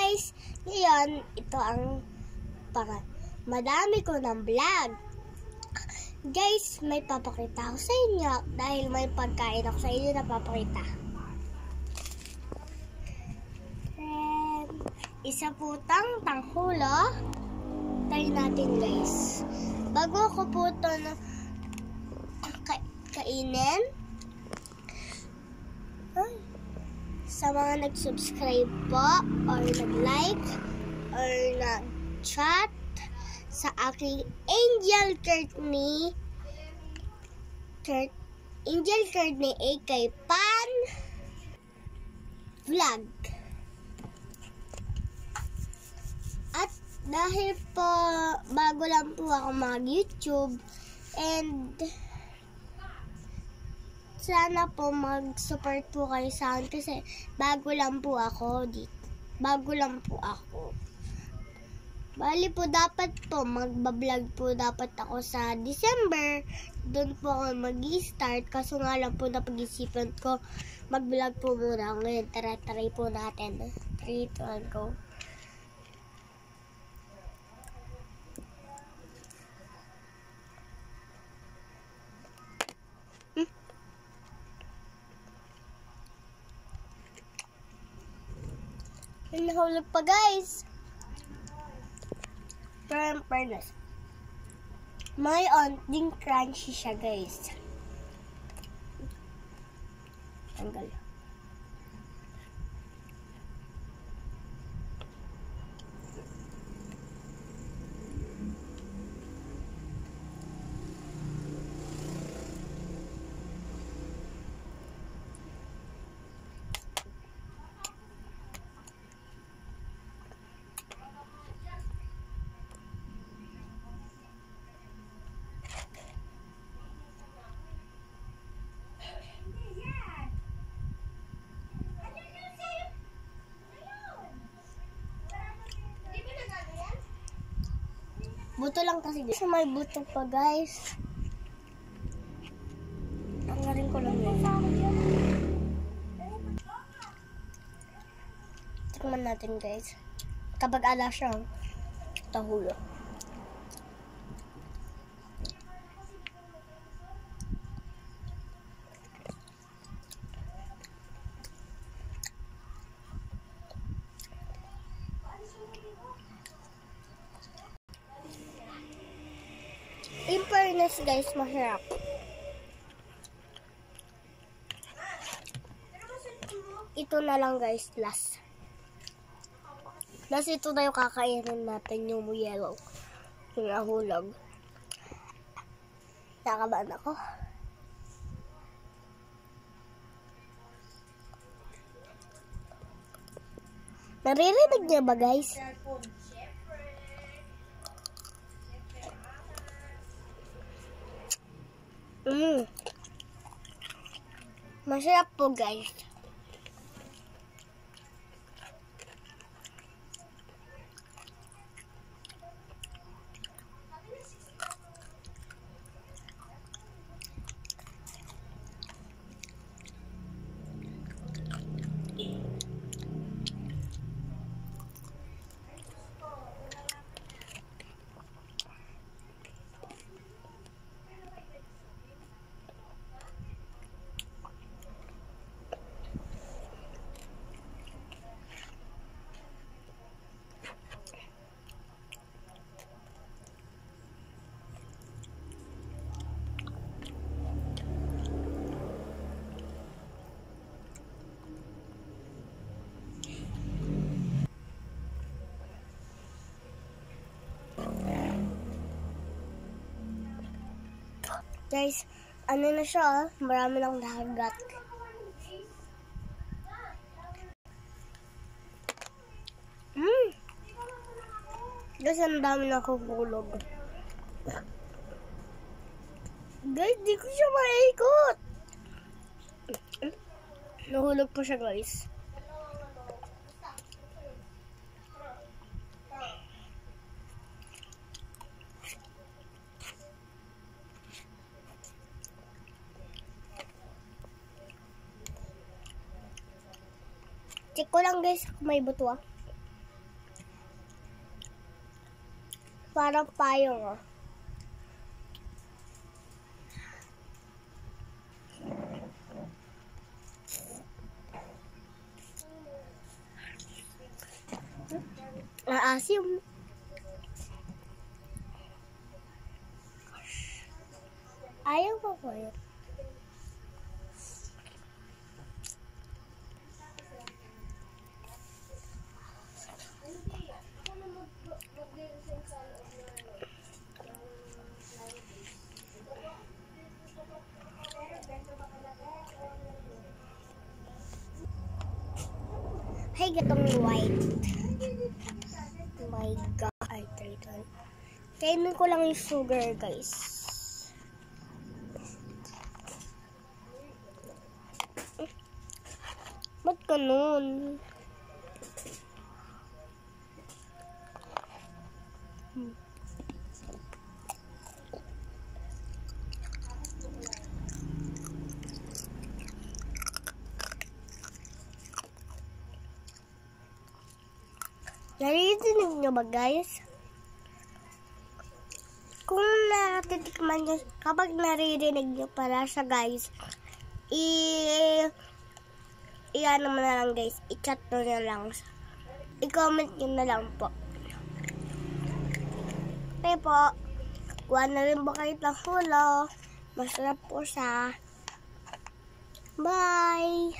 guys, ngayon ito ang madami ko ng vlog. Guys, may papakita ako sa inyo dahil may pagkain ako sa inyo na papakita. And isa putang tanghulo. Try natin guys. Bago ko po ito kainin, sa mga nag-subscribe po or nag-like or nag-chat sa aking Angel Courtney AK Pan Vlog. At dahil po bago lang po ako mag-YouTube, and sana po mag-support po kayo sa akin kasi bago lang po ako dito. Bali po dapat po magbablog po dapat ako sa December. Doon po ako mag-start. Kaso nga lang po napag-isipan ko mag-vlog po muna ngayon. Try po natin. 3, 2, 1, go. Nahulog pa guys. Pero fairness, may onting crunchy siya guys. Tanggal. Buto lang kasi guys. May buto pa guys. Tanggalin ko lang yun. Tikman natin guys. Kapag ala siyang tahulo. In fairness guys, masarap. Ito na lang guys, last. Last ito na yung kakainin natin, yung yellow. Yung nahulog. Nakabahan ako. Naririnig niya ba guys? Masarap po guys. Guys, ano na siya, marami lang nakagat. Guys, ang dami nakukulog. Guys, di ko siya maikot. Nahulog po siya guys. Check ko lang guys kung may buto ah. Parang payong, oh. Maasim. Ayaw ko po yun. Hey, gatong white. Oh my God. Ay, traitor. Kainin ko lang yung sugar, guys. Ba't ganun? Naririnig nyo ba, guys? Kung natitikman nyo, kapag naririnig nyo pala siya, guys, i-ano mo na lang, guys, i-chat nyo na lang. I-comment nyo na lang po. Okay po. Kuha na rin ba kayo ng hulo? Masarap po siya. Bye!